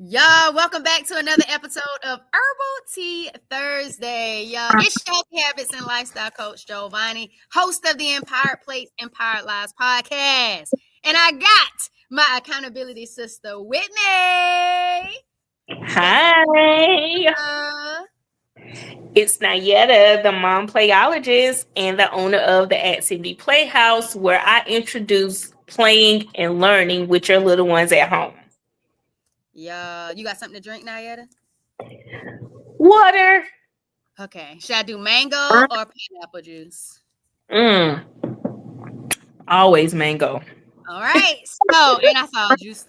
Y'all, welcome back to another episode of Herbal Tea Thursday. Y'all, it's Healthy Habits and Lifestyle Coach Jovonnie, host of the Empowered Plates, Empowered Lives podcast. And I got my accountability sister, Whitney. Hi, it's Nyetta, the mom playologist and the owner of the Activity Playhouse, where I introduce playing and learning with your little ones at home. Y'all, you got something to drink now, Yetta? Water. Okay. Should I do mango or pineapple juice? Always mango. All right. So, and I saw a juice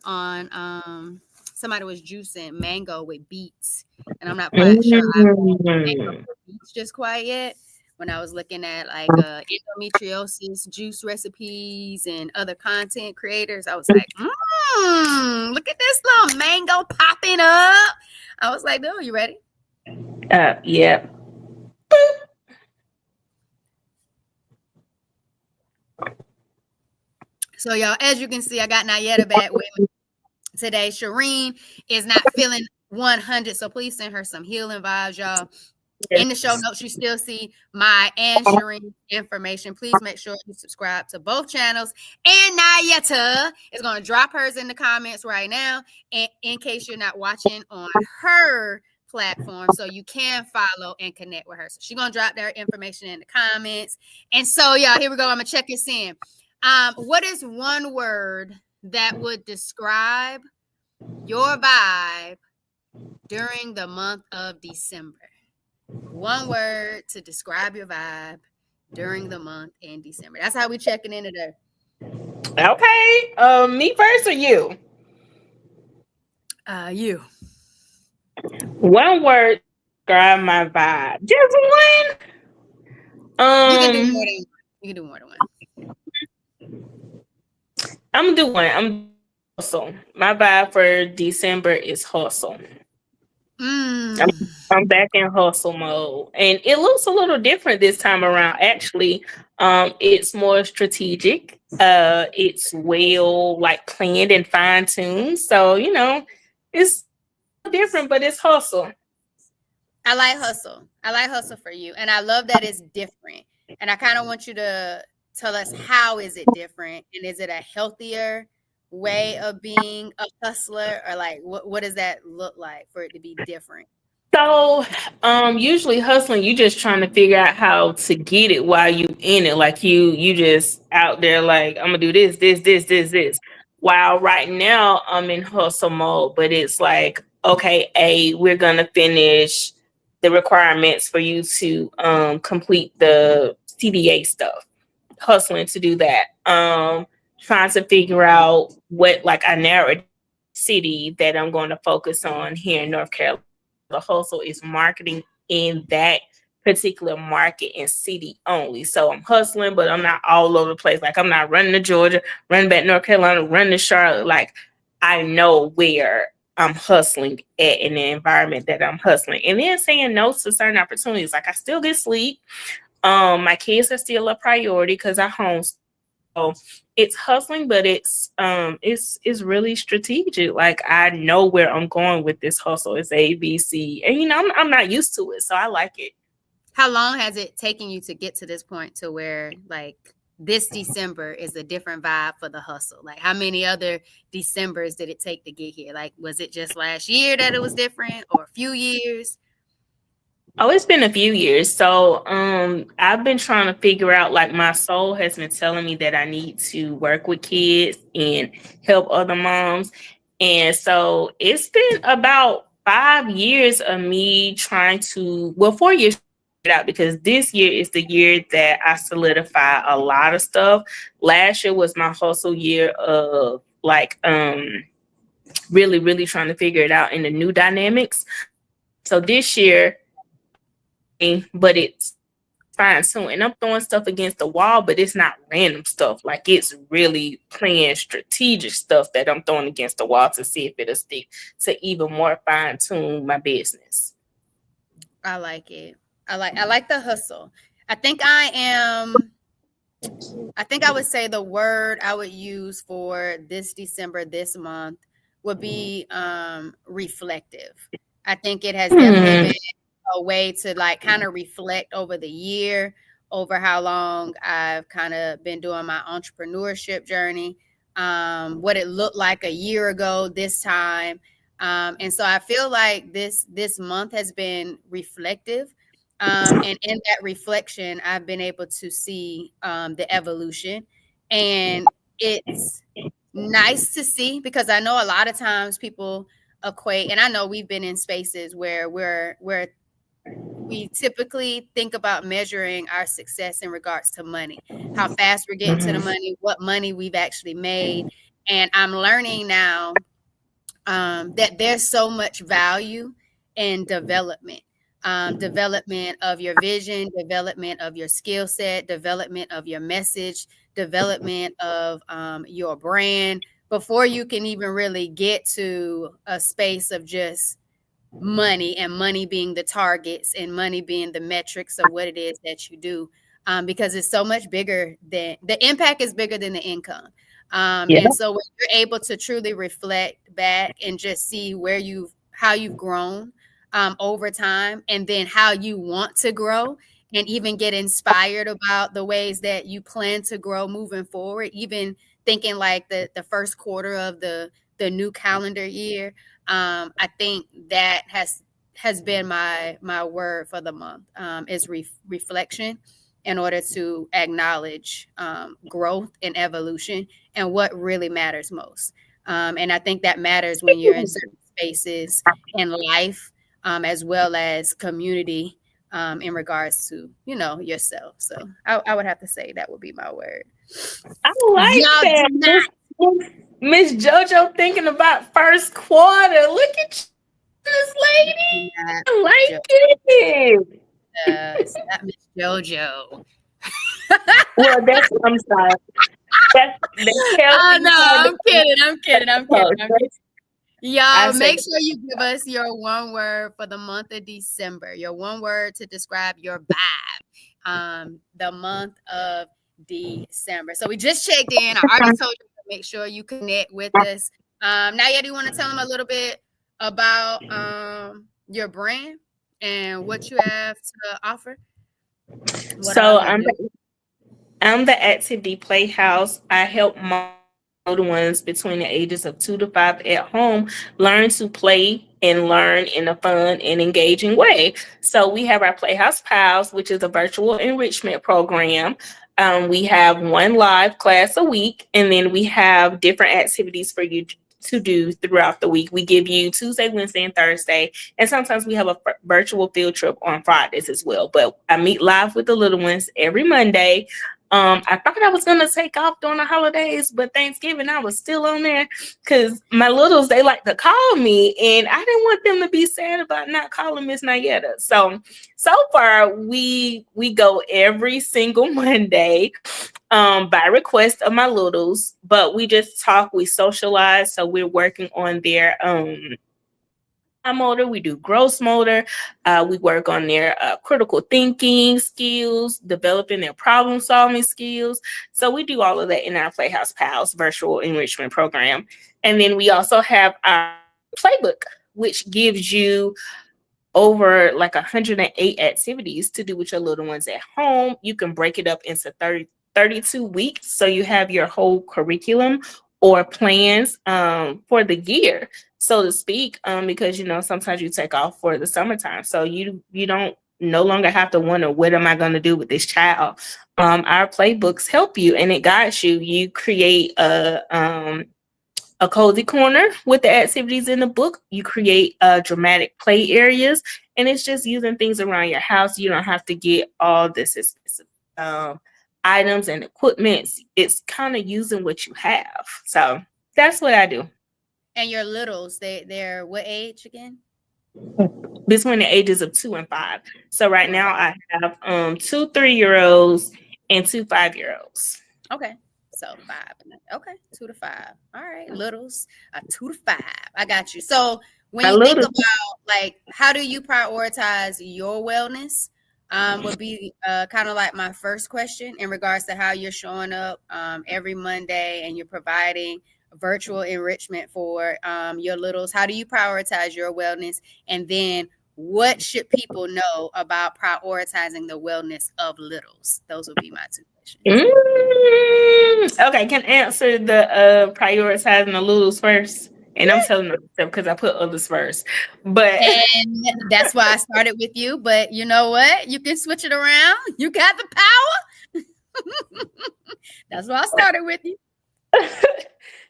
on somebody was juicing mango with beets, and I'm not quite sure I mango Mm. with beets just quite yet. When I was looking at like endometriosis juice recipes and other content creators, I was like, look at this little mango popping up. I was like, "Oh, you ready?" Yeah. So, y'all, as you can see, I got Nyetta back with me today. Shireen is not feeling 100, so please send her some healing vibes, y'all. In the show notes, you still see my and Shireen's information. Please make sure you subscribe to both channels. And Nyetta is going to drop hers in the comments right now, and in case you're not watching on her platform, so you can follow and connect with her. So she's going to drop their information in the comments. And so, y'all, here we go. I'm going to check this in. What is one word that would describe your vibe during the month of December? One word to describe your vibe during the month in December. That's how we checking in today. Okay. Me first or you? You. One word describe my vibe. Just one. You can do more than one. You can do more than one. I'm gonna do one. I'm hustle. My vibe for December is hustle. I'm back in hustle mode, and it looks a little different this time around. Actually, it's more strategic. It's well like planned and fine tuned. So it's different, but it's hustle. I like hustle. I like hustle for you, and I love that it's different. And I kind of want you to tell us, how is it different, and is it a healthier way of being a hustler, or like what does that look like for it to be different? So, usually hustling, you just trying to figure out how to get it while you in it. Like you just out there like, I'm gonna do this. While right now I'm in hustle mode, but it's like, okay, we're gonna finish the requirements for you to complete the CDA stuff. Hustling to do that. Trying to figure out what, like, I narrowed city that I'm going to focus on here in North Carolina. The hustle is marketing in that particular market and city only. So I'm hustling, but I'm not all over the place. Like, I'm not running to Georgia, running back to North Carolina, running to Charlotte. Like, I know where I'm hustling at in the environment that I'm hustling. And then saying no to certain opportunities. Like, I still get sleep. My kids are still a priority because I homeschool. So it's hustling, but it's really strategic. Like, I know where I'm going with this hustle. It's ABC, and I'm not used to it, so I like it. How long has it taken you to get to this point to where like this December is a different vibe for the hustle? Like, how many other Decembers did it take to get here? Like, was it just last year that it was different, or a few years? Oh, it's been a few years. So I've been trying to figure out, like, my soul has been telling me that I need to work with kids and help other moms. And so it's been about 5 years of me trying to, well, 4 years out, because this year is the year that I solidify a lot of stuff. Last year was my hustle year of like really, really trying to figure it out in the new dynamics. So this year, but it's fine too. And I'm throwing stuff against the wall, but it's not random stuff. Like, it's really playing strategic stuff that I'm throwing against the wall to see if it'll stick, to even more fine tune my business. I like it. I like the hustle. I think I would say the word I would use for this December, this month, would be reflective. I think it has definitely been a way to like kind of reflect over the year, over how long I've kind of been doing my entrepreneurship journey, what it looked like a year ago this time. And so I feel like this month has been reflective. And in that reflection, I've been able to see the evolution. And it's nice to see, because I know a lot of times people equate, and I know we've been in spaces where we typically think about measuring our success in regards to money, how fast we're getting to the money, what money we've actually made. And I'm learning now that there's so much value in development. Development of your vision, development of your skill set, development of your message, development of your brand, before you can even really get to a space of just money, and money being the targets and money being the metrics of what it is that you do. Because it's so much bigger than the impact is bigger than the income. And so when you're able to truly reflect back and just see how you've grown over time, and then how you want to grow, and even get inspired about the ways that you plan to grow moving forward, even thinking like the first quarter of the new calendar year. I think that has been my word for the month, is reflection, in order to acknowledge growth and evolution and what really matters most. And I think that matters when you're in certain spaces in life, as well as community, in regards to, yourself. So I would have to say that would be my word. I like Y'all that. do not. Miss JoJo thinking about first quarter. Look at this lady. I like it. It's not Miss JoJo. Well, I'm sorry. That's Oh no, I'm kidding. Y'all, make sure you give us your one word for the month of December. Your one word to describe your vibe. The month of December. So we just checked in. I already told you to make sure you connect with us. Nyetta, do you want to tell them a little bit about your brand and what you have to offer? So I'm the Activity Playhouse. I help little ones between the ages of 2 to 5 at home learn to play and learn in a fun and engaging way. So we have our Playhouse Pals, which is a virtual enrichment program. We have one live class a week, and then we have different activities for you to do throughout the week. We give you Tuesday, Wednesday, and Thursday, and sometimes we have a virtual field trip on Fridays as well. But I meet live with the little ones every Monday. I thought I was gonna take off during the holidays, but Thanksgiving I was still on there because my littles, they like to call me, and I didn't want them to be sad about not calling Miss Nyetta. So far we go every single Monday, by request of my littles, but we just talk, we socialize. So we're working on their motor, we do gross motor, we work on their critical thinking skills, developing their problem solving skills. So we do all of that in our Playhouse Pals virtual enrichment program. And then we also have our playbook, which gives you over like 108 activities to do with your little ones at home. You can break it up into 32 weeks, so you have your whole curriculum or plans for the year, so to speak, because sometimes you take off for the summertime, so you don't no longer have to wonder, what am I going to do with this child? Our playbooks help you, and it guides you. You create a cozy corner with the activities in the book. You create dramatic play areas, and it's just using things around your house. You don't have to get all this expensive items and equipment. It's kind of using what you have. So that's what I do. And your littles, they're what age again? Between the ages of 2 and 5. So right now I have 2 3-year-olds and 2 5-year-olds. Okay. So 5. Okay, 2 to 5. All right, littles, 2 to 5. I got you. So when you think about like, how do you prioritize your wellness? Would be kind of like my first question in regards to how you're showing up every Monday and you're providing virtual enrichment for your littles? How do you prioritize your wellness? And then what should people know about prioritizing the wellness of littles? Those would be my two questions. Okay, can I answer the prioritizing the littles first? And I'm telling them because I put others first. But And that's why I started with you. But you know what? You can switch it around. You got the power. That's why I started with you.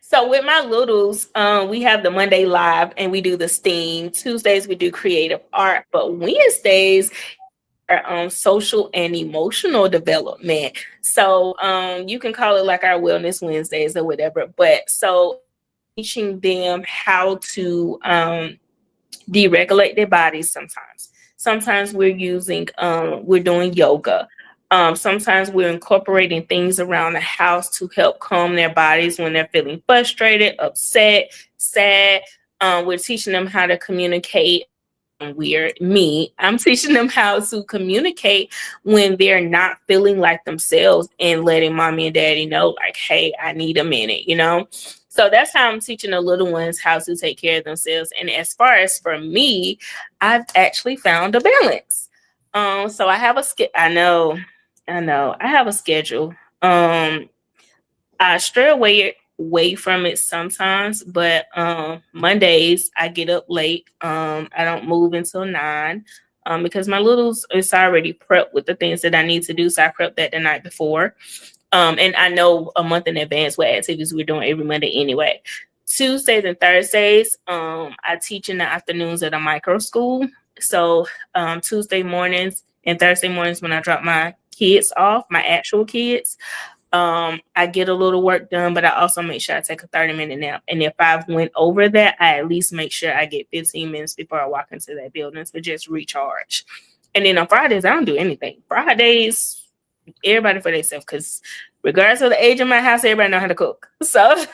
so with my littles, we have the Monday live and we do the STEAM. Tuesdays we do creative art, but Wednesdays are social and emotional development. So you can call it like our Wellness Wednesdays or whatever. But so teaching them how to deregulate their bodies sometimes. Sometimes we're doing yoga. Sometimes we're incorporating things around the house to help calm their bodies when they're feeling frustrated, upset, sad. We're teaching them how to communicate. I'm teaching them how to communicate when they're not feeling like themselves and letting mommy and daddy know, like, hey, I need a minute, So that's how I'm teaching the little ones how to take care of themselves. And as far as for me, I've actually found a balance. So I have I know, I have a schedule. I stray away from it sometimes, but Mondays I get up late. I don't move until 9. Because my littles is already prepped with the things that I need to do. So I prep that the night before. And I know a month in advance what activities we're doing every Monday anyway. Tuesdays and Thursdays, I teach in the afternoons at a micro school. So Tuesday mornings and Thursday mornings when I drop my kids off, my actual kids, I get a little work done, but I also make sure I take a 30-minute nap. And if I've went over that, I at least make sure I get 15 minutes before I walk into that building to just recharge. And then on Fridays, I don't do anything. Fridays, everybody for themselves, because regardless of the age of my house, everybody know how to cook. So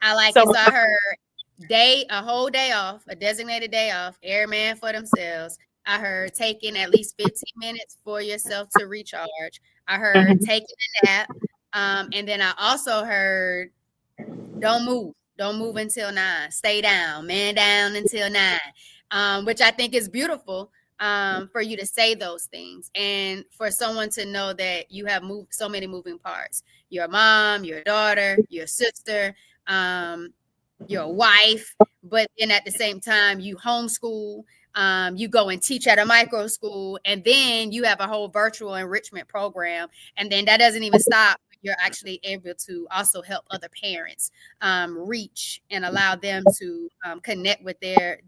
I like it. So I heard a whole day off, a designated day off, every man for themselves. I heard taking at least 15 minutes for yourself to recharge. I heard taking a nap. And then I also heard don't move until 9. Stay down, man down until 9. Which I think is beautiful. For you to say those things and for someone to know that you have moved so many moving parts, your mom, your daughter, your sister, your wife, but then at the same time you homeschool, you go and teach at a micro school, and then you have a whole virtual enrichment program, and then that doesn't even stop. You're actually able to also help other parents reach and allow them to connect with their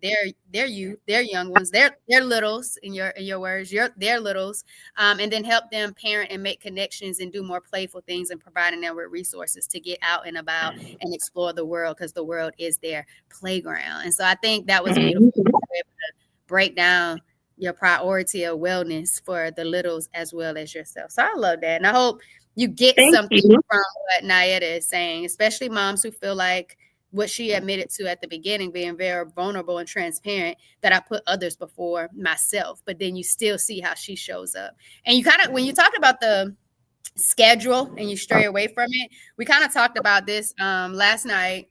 youth, their young ones, their littles, in your words, their littles, and then help them parent and make connections and do more playful things and providing them with resources to get out and about and explore the world, because the world is their playground. And so I think that was beautiful to be able to break down your priority of wellness for the littles as well as yourself. So I love that. And I hope you get something from what Nyetta is saying, especially moms who feel like what she admitted to at the beginning, being very vulnerable and transparent, that I put others before myself, but then you still see how she shows up. And you kind of, when you talk about the schedule and you stray away from it, we kind of talked about this last night,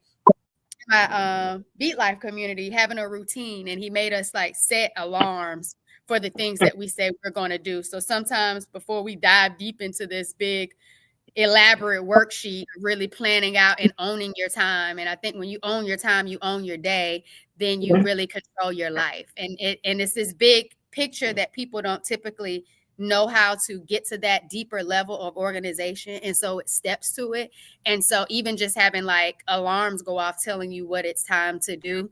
my Beat Life community, having a routine, and he made us like set alarms for the things that we say we're going to do. So sometimes before we dive deep into this big elaborate worksheet, really planning out and owning your time. And I think when you own your time, you own your day, then you really control your life. And it's this big picture that people don't typically know how to get to that deeper level of organization. And so it steps to it. And so even just having like alarms go off telling you what it's time to do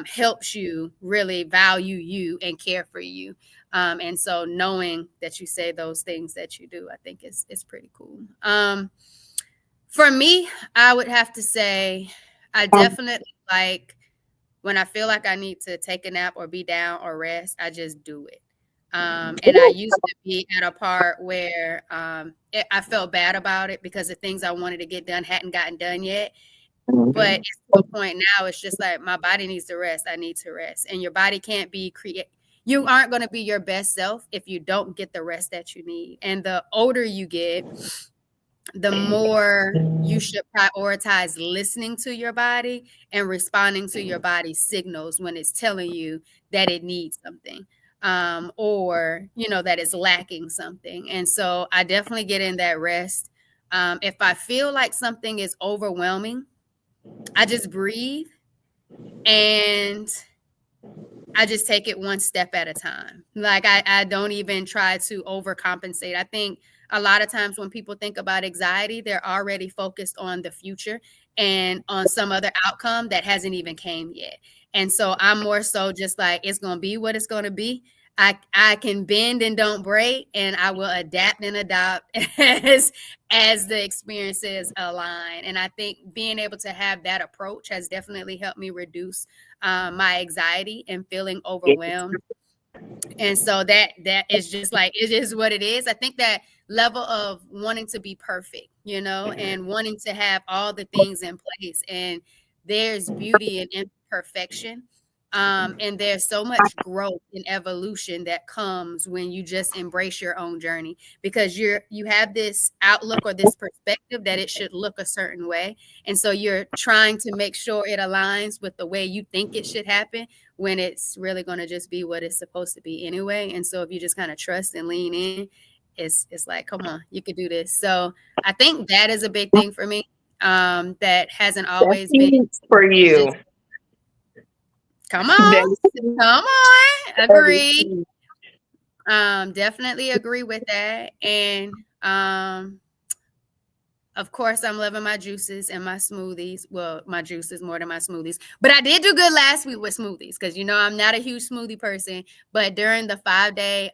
helps you really value you and care for you. And so knowing that you say those things that you do, I think it's pretty cool. For me, I would have to say I definitely like when I feel like I need to take a nap or be down or rest, I just do it. And I used to be at a part where I felt bad about it because the things I wanted to get done hadn't gotten done yet. But it's to a point now, it's just like my body needs to rest. I need to rest. And your body can't be you aren't going to be your best self if you don't get the rest that you need. And the older you get, the more you should prioritize listening to your body and responding to your body's signals when it's telling you that it needs something, or that it's lacking something. And so I definitely get in that rest. If I feel like something is overwhelming, I just breathe and I just take it one step at a time. Like I don't even try to overcompensate. I think a lot of times when people think about anxiety, they're already focused on the future and on some other outcome that hasn't even came yet. And so I'm more so just like, it's going to be what it's going to be. I can bend and don't break, and I will adapt and adopt as the experiences align. And I think being able to have that approach has definitely helped me reduce my anxiety and feeling overwhelmed. And so that is just like, it is what it is. I think that level of wanting to be perfect, and wanting to have all the things in place, and there's beauty in imperfection. And there's so much growth and evolution that comes when you just embrace your own journey, because you have this outlook or this perspective that it should look a certain way. And so you're trying to make sure it aligns with the way you think it should happen, when it's really going to just be what it's supposed to be anyway. And so if you just kind of trust and lean in, it's like, come on, you could do this. So I think that is a big thing for me, that hasn't always been for you. just, come on, agree. Definitely agree with that. And of course, I'm loving my juices and my smoothies. Well, my juices more than my smoothies. But I did do good last week with smoothies, because, I'm not a huge smoothie person. But during the 5-day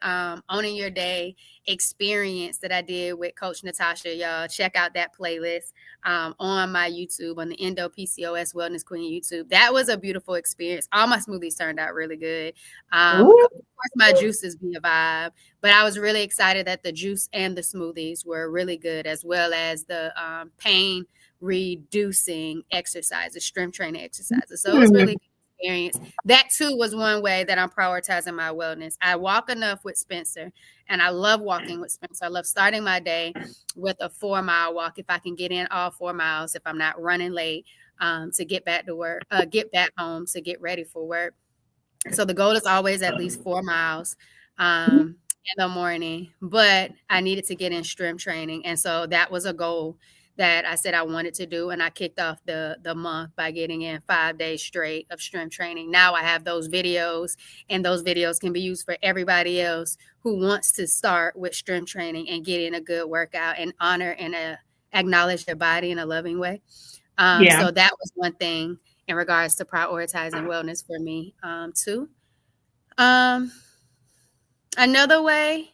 Owning Your Day experience that I did with Coach Natasha, y'all check out that playlist on my YouTube, on the Endo PCOS Wellness Queen YouTube. That was a beautiful experience. All my smoothies turned out really good. Of course, my juices be a vibe. But I was really excited that the juice and the smoothies were really good, as well as the pain reducing exercises, strength training exercises. So it was really good experience. That too was one way that I'm prioritizing my wellness. I walk enough with Spencer, and I love walking with Spencer. I love starting my day with a 4-mile walk. If I can get in all 4 miles, if I'm not running late, to get back to work, get back home to get ready for work. So the goal is always at least 4 miles. In the morning, but I needed to get in strength training. And so that was a goal that I said I wanted to do. And I kicked off the month by getting in 5 days straight of strength training. Now I have those videos, and those videos can be used for everybody else who wants to start with strength training and get in a good workout and honor and acknowledge their body in a loving way. So that was one thing in regards to prioritizing wellness for me, too. Another way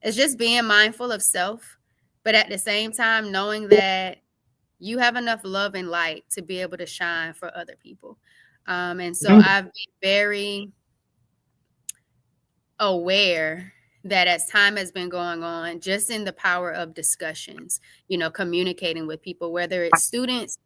is just being mindful of self, but at the same time, knowing that you have enough love and light to be able to shine for other people. And so I've been very aware that as time has been going on, just in the power of discussions, communicating with people, whether it's students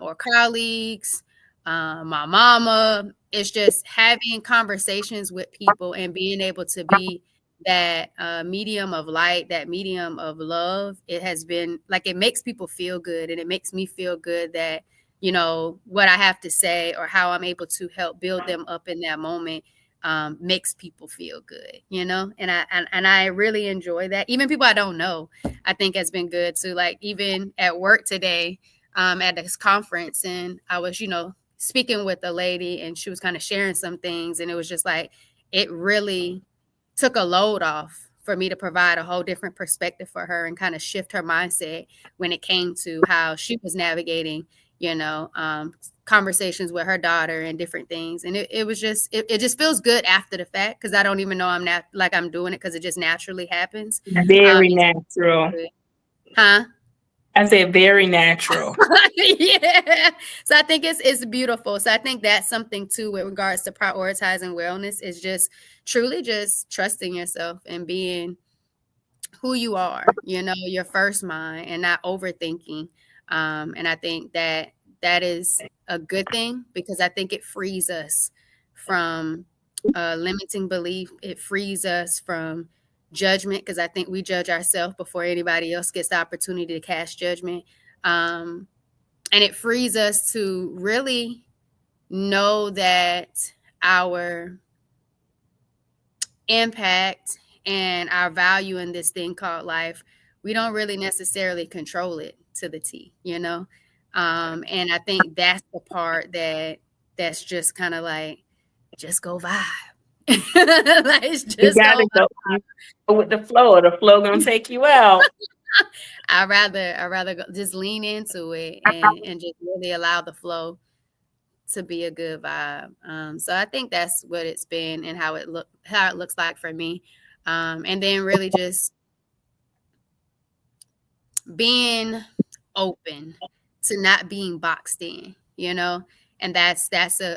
or colleagues, my mama, it's just having conversations with people and being able to be that medium of light, that medium of love. It has been like, it makes people feel good, and it makes me feel good that, what I have to say or how I'm able to help build them up in that moment makes people feel good, and I really enjoy that. Even people I don't know, I think has been good too. Like even at work today, at this conference, and I was, speaking with a lady, and she was kind of sharing some things, and it was just like, it really took a load off for me to provide a whole different perspective for her and kind of shift her mindset when it came to how she was navigating, conversations with her daughter and different things. And it was just, it just feels good after the fact, because I don't even know I'm not like I'm doing it, because it just naturally happens. Very natural. Huh? I said very natural. Yeah. So I think it's beautiful. So I think that's something too with regards to prioritizing wellness, is just truly just trusting yourself and being who you are, your first mind, and not overthinking. And I think that is a good thing, because I think it frees us from limiting belief. It frees us from judgment, because I think we judge ourselves before anybody else gets the opportunity to cast judgment. And it frees us to really know that our impact and our value in this thing called life, we don't really necessarily control it to the T, you know? And I think that's the part that's just kind of like, just go vibe. Like, it's You just gotta go go with the flow, or the flow gonna take you out. I'd rather just lean into it and just really allow the flow to be a good vibe. So I think that's what it's been and how it looks like for me. And then really just being open to not being boxed in, you know, and that's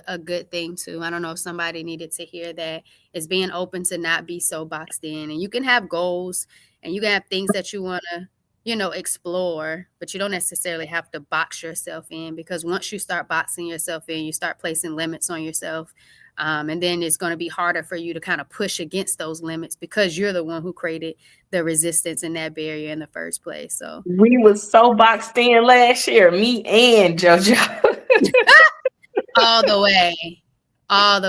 a good thing too. I don't know if somebody needed to hear that, is being open to not be so boxed in. And you can have goals and you can have things that you want to, you know, explore, but you don't necessarily have to box yourself in, because once you start boxing yourself in, you start placing limits on yourself. And then it's going to be harder for you to kind of push against those limits, because you're the one who created the resistance and that barrier in the first place. So We was so boxed in last year, me and JoJo. all the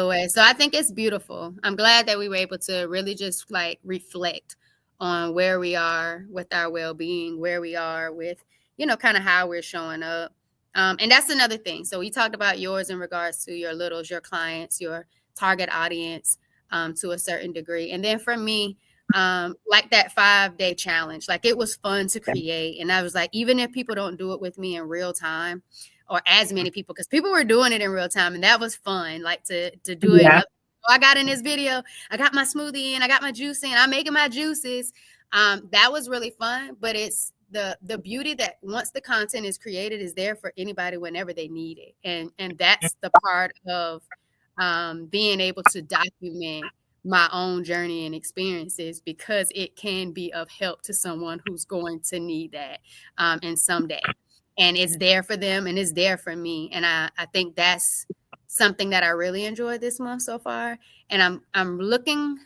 way. So I think it's beautiful. I'm glad that we were able to really just like reflect on where we are with our well-being, where we are with, you know, kind of how we're showing up. And that's another thing. So we talked about yours in regards to your littles, your clients, your target audience, to a certain degree. And then for me, like that 5-day challenge, like it was fun to create. And I was like, even if people don't do it with me in real time, or as many people, because people were doing it in real time, and that was fun, like to do it. Yeah. I got in this video, I got my smoothie in, I got my juice in, I'm making my juices. That was really fun, but it's the beauty that once the content is created, is there for anybody whenever they need it. And that's the part of being able to document my own journey and experiences, because it can be of help to someone who's going to need that in someday. And it's there for them and it's there for me. And I think that's something that I really enjoyed this month so far. And I'm looking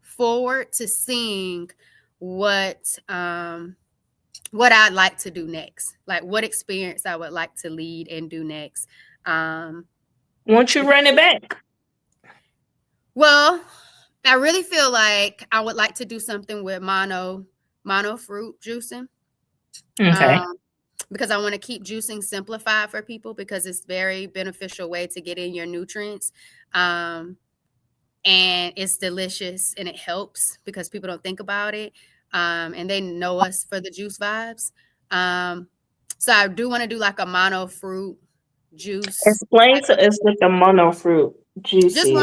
forward to seeing what I'd like to do next, like what experience I would like to lead and do next. Won't you run it back? Well, I really feel like I would like to do something with mono fruit juicing. Okay. Because I want to keep juicing simplified for people, because it's very beneficial way to get in your nutrients. And it's delicious and it helps, because people don't think about it. And they know us for the juice vibes. So I do want to do like a mono fruit juice. Explain to us what the mono fruit juice Just is.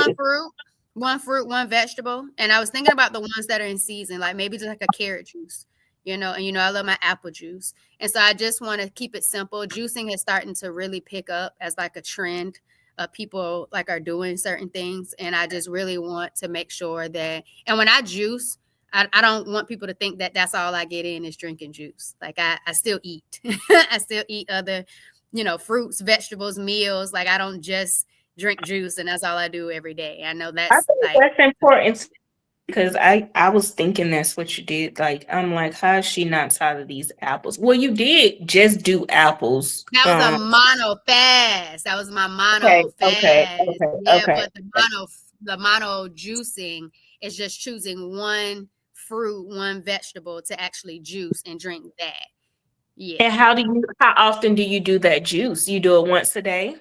one fruit, one vegetable. And I was thinking about the ones that are in season, like maybe just like a carrot juice, you know, and, you know, I love my apple juice. And so I just want to keep it simple. Juicing is starting to really pick up as like a trend. People like are doing certain things. And I just really want to make sure that, and when I juice, I don't want people to think that that's all I get in is drinking juice. Like I still eat. I still eat other, you know, fruits, vegetables, meals. Like I don't just drink juice and that's all I do every day. I know I that's think like, that's important, because I was thinking that's what you did. Like, I'm like, how is she not tired of these apples? Well, you did just do apples. that was a mono fast. That was my mono Okay. fast. Yeah, but the mono juicing is just choosing one fruit, one vegetable to actually juice and drink that. Yeah. And how often do you do that juice? You do it once a day?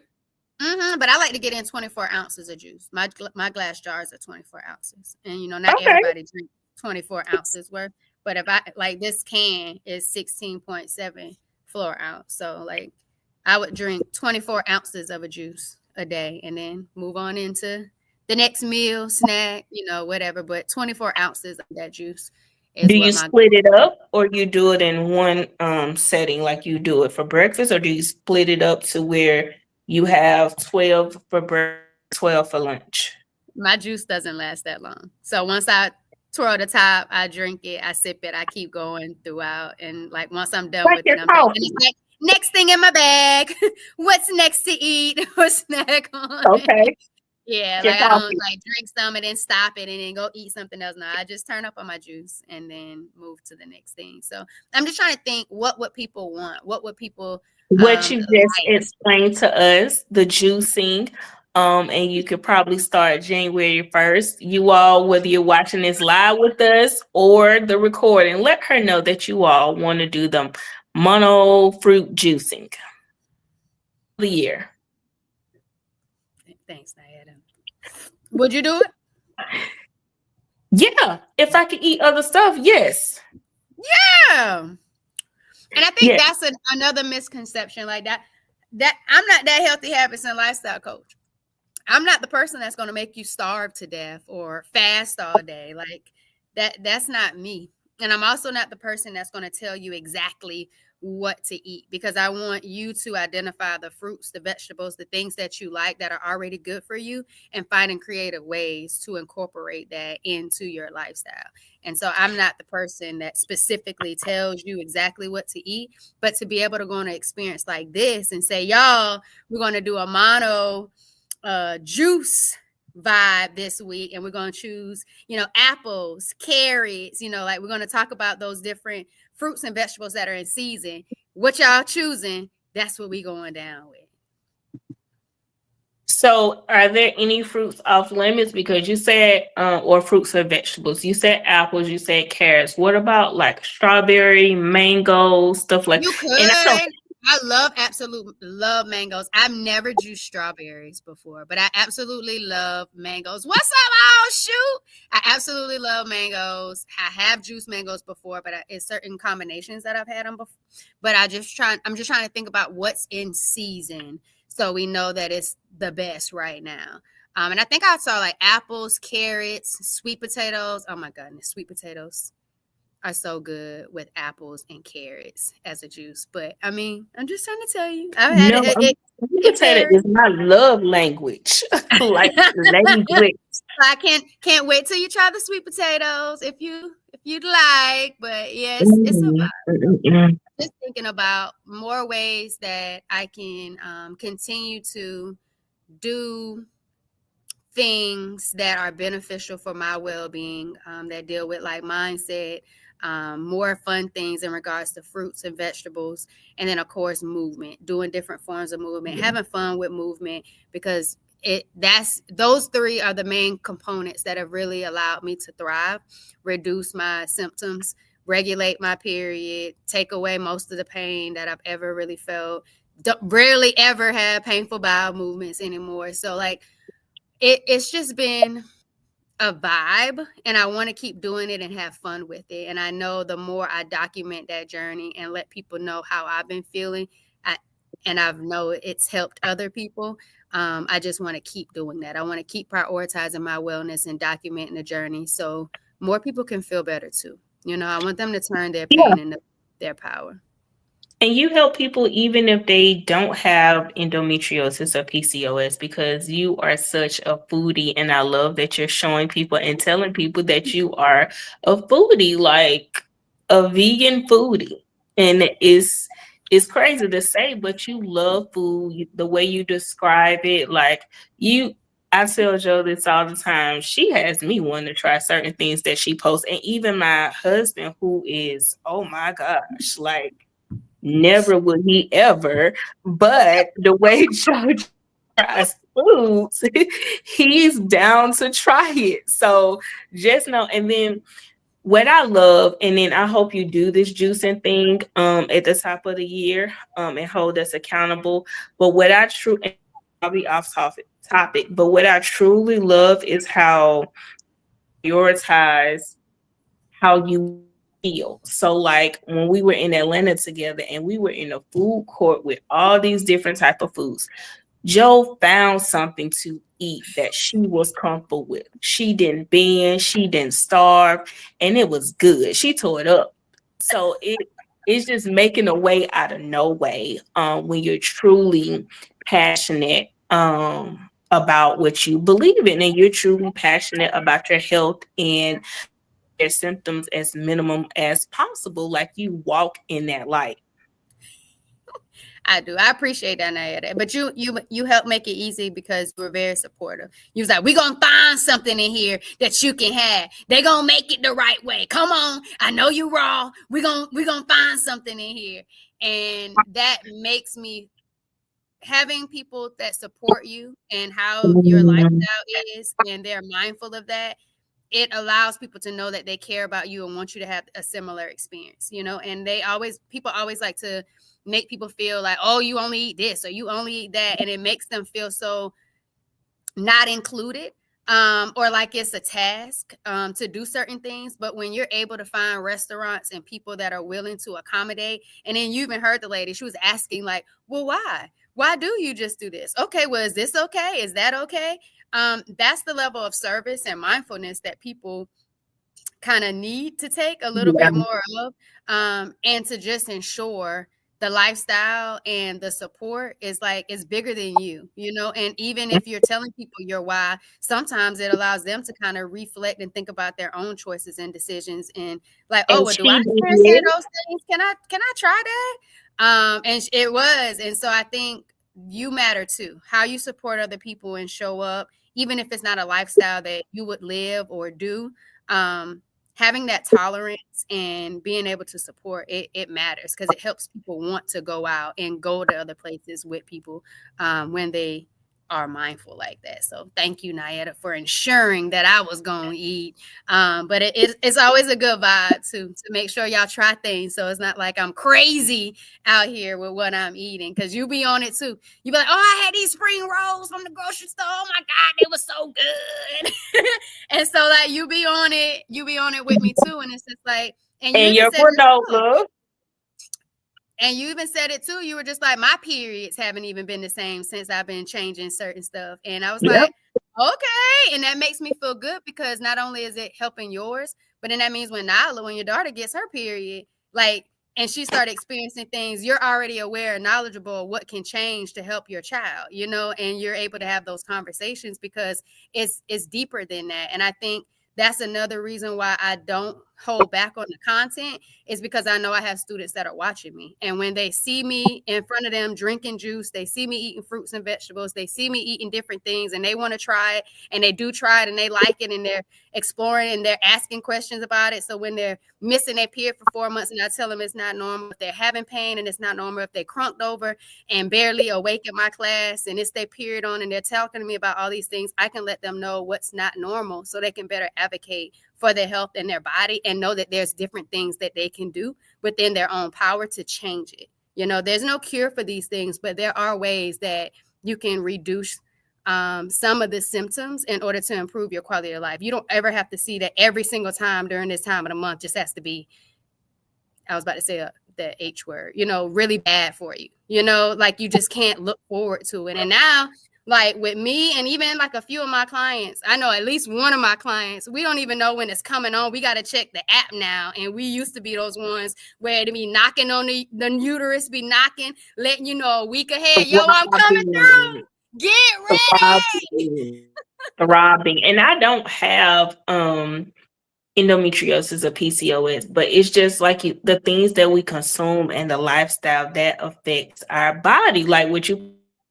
But I like to get in 24 ounces of juice. My glass jars are 24 ounces. And, you know, not everybody drinks 24 ounces worth. But if I, like this can is 16.7 floor ounce. So, like, I would drink 24 ounces of a juice a day and then move on into the next meal, snack, you know, whatever. But 24 ounces of that juice is Do what you split it up, or you do it in one setting, like you do it for breakfast, or do you split it up to where you have 12 for breakfast, 12 for lunch? My juice doesn't last that long. So once I twirl the top, I drink it, I sip it, I keep going throughout. And like once I'm done with it, I'm done. And it's like, next thing in my bag. What's next to eat or snack on? Okay. Yeah, like Just I off don't it. like drink some and then stop it and then go eat something else. No, I just turn up on my juice and then move to the next thing. So I'm just trying to think, what would people want? What would people What you just like? explained to us, the juicing, and you could probably start January 1st. You all, whether you're watching this live with us or the recording, let her know that you all want to do the mono fruit juicing the year. Thanks, Nyetta. Would you do it? Yeah, if I could eat other stuff, yes. Yeah. And I think Yes. that's another misconception, like that I'm not that healthy habits and lifestyle coach. I'm not the person that's going to make you starve to death or fast all day. Like that's not me. And I'm also not the person that's going to tell you exactly what to eat, because I want you to identify the fruits, the vegetables, the things that you like that are already good for you, and finding creative ways to incorporate that into your lifestyle. And so I'm not the person that specifically tells you exactly what to eat, but to be able to go on an experience like this and say, y'all, we're going to do a mono juice vibe this week, and we're going to choose, apples, carrots, like we're going to talk about those different fruits and vegetables that are in season. What y'all choosing, that's what we going down with. So, are there any fruits off limits? Because you said, or fruits or vegetables. You said apples. You said carrots. What about like strawberry, mango, stuff like? You And I know could. Absolutely love mangoes. I've never juiced strawberries before, but I absolutely love mangoes. What's up? Oh, shoot. I absolutely love mangoes. I have juiced mangoes before, but it's certain combinations that I've had them before. But I'm just trying to think about what's in season, so we know that it's the best right now. And I think I saw like apples, carrots, sweet potatoes. Oh my goodness, sweet potatoes are so good with apples and carrots as a juice. But I mean, I'm just trying to tell you, I've had no. Sweet it potato varies. is my love language, like language. I can't wait till you try the sweet potatoes if you'd like. But yes, it's a Mm, vibe. mm. Just thinking about more ways that I can continue to do things that are beneficial for my well-being, that deal with like mindset, more fun things in regards to fruits and vegetables, and then of course movement, doing different forms of movement, having fun with movement, because that's those three are the main components that have really allowed me to thrive, reduce my symptoms, regulate my period, take away most of the pain that I've ever really felt. Rarely ever have painful bowel movements anymore. So like it's just been a vibe, and I want to keep doing it and have fun with it. And I know the more I document that journey and let people know how I've been feeling, and I know it's helped other people. I just want to keep doing that. I want to keep prioritizing my wellness and documenting the journey so more people can feel better too. I want them to turn their Yeah. pain into their power. And you help people even if they don't have endometriosis or PCOS, because you are such a foodie. And I love that you're showing people and telling people that you are a foodie, like a vegan foodie. And it's crazy to say, but you love food the way you describe it. Like you, I tell Joe this all the time. She has me wanting to try certain things that she posts. And even my husband, who is, oh my gosh, like, never would he ever, but the way Joe tries foods, he's down to try it. So just know, and then what I love, and then I hope you do this juicing thing at the top of the year and hold us accountable. But what I truly, I'll be off topic, but what I truly love is how prioritize how you feel. So like when we were in Atlanta together and we were in a food court with all these different type of foods, Joe found something to eat that she was comfortable with. She didn't bend, she didn't starve, and it was good. She tore it up. So it's just making a way out of no way when you're truly passionate about what you believe in, and you're truly passionate about your health and their symptoms as minimum as possible, like you walk in that light. I do. I appreciate that, Nyetta. But you helped make it easy because you were very supportive. You was like, "We gonna find something in here that you can have. They gonna make it the right way. Come on, I know you raw. We gonna find something in here," and that makes me having people that support you and how your lifestyle is, and they're mindful of that. It allows people to know that they care about you and want you to have a similar experience, and people always like to make people feel like, oh, you only eat this or you only eat that. And it makes them feel so not included, or like it's a task to do certain things. But when you're able to find restaurants and people that are willing to accommodate, and then you even heard the lady, she was asking like, well, why do you just do this? Okay, well, is this okay? Is that okay? That's the level of service and mindfulness that people kind of need to take a little bit more of, and to just ensure the lifestyle and the support is bigger than you. And even if you're telling people your why, sometimes it allows them to kind of reflect and think about their own choices and decisions, and like, oh, well, do I experience those things? Can I try that? And it was. And so I think you matter too, how you support other people and show up, even if it's not a lifestyle that you would live or do. Having that tolerance and being able to support it matters, because it helps people want to go out and go to other places with people when they are mindful like that. So thank you, Nyetta, for ensuring that I was going to eat. But it's always a good vibe to make sure y'all try things, so it's not like I'm crazy out here with what I'm eating, because you be on it too. You be like, oh, I had these spring rolls from the grocery store. Oh my God, they were so good. And so like you be on it with me too. And it's just like, and your granola. And you even said it too. You were just like, my periods haven't even been the same since I've been changing certain stuff. And I was like, okay. And that makes me feel good, because not only is it helping yours, but then that means when your daughter gets her period, and she started experiencing things, you're already aware and knowledgeable of what can change to help your child, and you're able to have those conversations, because it's deeper than that. And I think that's another reason why I don't hold back on the content, is because I know I have students that are watching me. And when they see me in front of them drinking juice, they see me eating fruits and vegetables, they see me eating different things, and they want to try it, and they do try it, and they like it, and they're exploring, and they're asking questions about it. So when they're missing their period for 4 months, and I tell them it's not normal, if they're having pain, and it's not normal if they crunked over and barely awake in my class, and it's their period on, and they're talking to me about all these things, I can let them know what's not normal, so they can better advocate for their health and their body, and know that there's different things that they can do within their own power to change it. There's no cure for these things, but there are ways that you can reduce some of the symptoms in order to improve your quality of life. You don't ever have to see that every single time during this time of the month just has to be, I was about to say the H word, really bad for you. Like you just can't look forward to it. And now, like with me and even like a few of my clients, I know at least one of my clients, we don't even know when it's coming on. We got to check the app now. And we used to be those ones where it'd be knocking on the uterus, be knocking, letting you know a week ahead. Yo, I'm coming through. Get ready. Throbbing. And I don't have endometriosis or PCOS, but it's just like the things that we consume and the lifestyle that affects our body. Like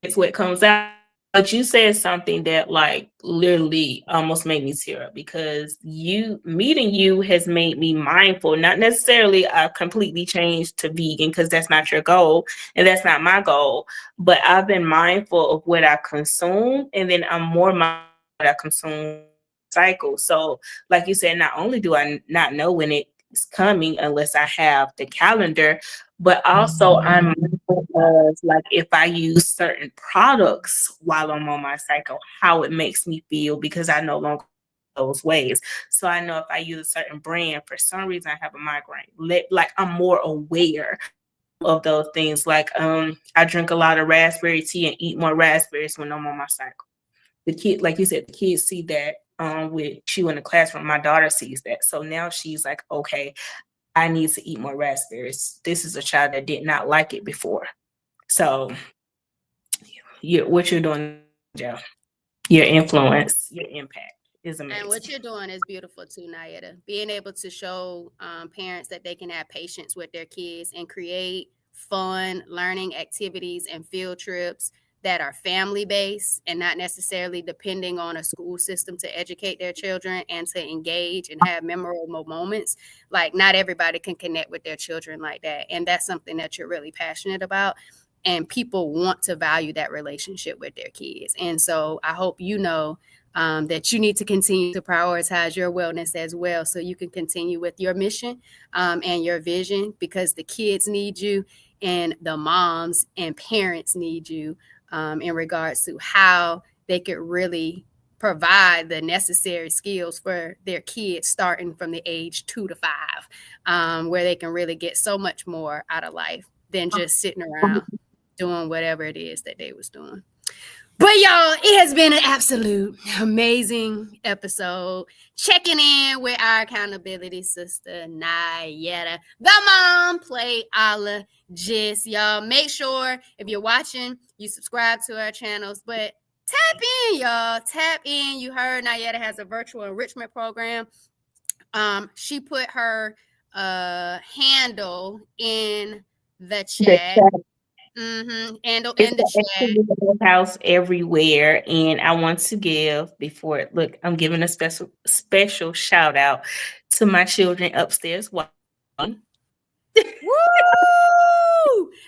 it's what comes out. But you said something that like literally almost made me tear up, because meeting you has made me mindful. Not necessarily I completely changed to vegan, because that's not your goal and that's not my goal. But I've been mindful of what I consume, and then I'm more mindful of what I consume cycle. So like you said, not only do I not know when it's coming unless I have the calendar, but also I'm like if I use certain products while I'm on my cycle, how it makes me feel, because I no longer those ways. So I know if I use a certain brand, for some reason I have a migraine. Like I'm more aware of those things. Like I drink a lot of raspberry tea and eat more raspberries when I'm on my cycle. The kid, like you said, the kids see that with you in the classroom. My daughter sees that. So now she's like, okay, I need to eat more raspberries. This is a child that did not like it before. So what you're doing, Joe, your influence, your impact is amazing. And what you're doing is beautiful too, Nyetta. Being able to show parents that they can have patience with their kids and create fun learning activities and field trips that are family based and not necessarily depending on a school system to educate their children and to engage and have memorable moments. Like, not everybody can connect with their children like that. And that's something that you're really passionate about. And people want to value that relationship with their kids. And so I hope you know that you need to continue to prioritize your wellness as well, so you can continue with your mission and your vision, because the kids need you and the moms and parents need you in regards to how they could really provide the necessary skills for their kids starting from the age 2 to 5, where they can really get so much more out of life than just sitting around doing whatever it is that they was doing. But y'all, it has been an absolute amazing episode. Checking in with our accountability sister, Nyetta, the mom playologist. Y'all, make sure if you're watching, you subscribe to our channels. But tap in, y'all. Tap in. You heard Nyetta has a virtual enrichment program. She put her handle in the chat. And in the chat. House everywhere, and I want to give I'm giving a special shout out to my children upstairs. Woo!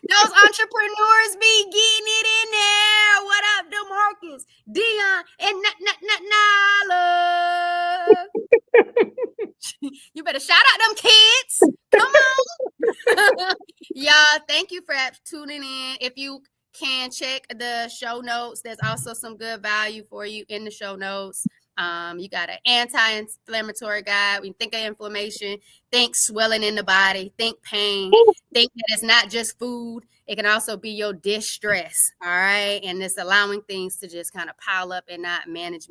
Those entrepreneurs be getting it in there. What up, DeMarcus, Dion, and Nala? You better shout out them kids. Come on. Y'all, thank you for tuning in. If you can check the show notes, there's also some good value for you in the show notes. You got an anti-inflammatory guide. When you think of inflammation, think swelling in the body, think pain, think that it's not just food. It can also be your distress, all right? And it's allowing things to just kind of pile up and not manage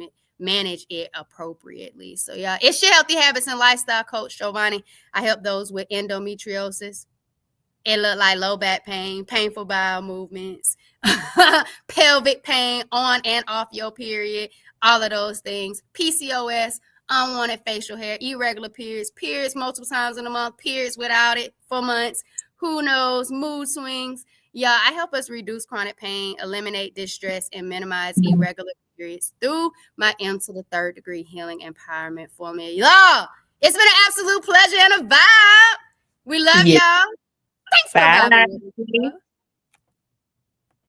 it appropriately. So yeah, it's your Healthy Habits and Lifestyle coach, Jovonnie. I help those with endometriosis. It look like low back pain, painful bowel movements, pelvic pain on and off your period, all of those things. PCOS, unwanted facial hair, irregular periods multiple times in a month, periods without it for months, who knows, mood swings. Yeah, I help us reduce chronic pain, eliminate distress, and minimize irregular periods through my M³ Healing Empowerment Formula. Y'all, it's been an absolute pleasure and a vibe. We love y'all. Thanks for having me.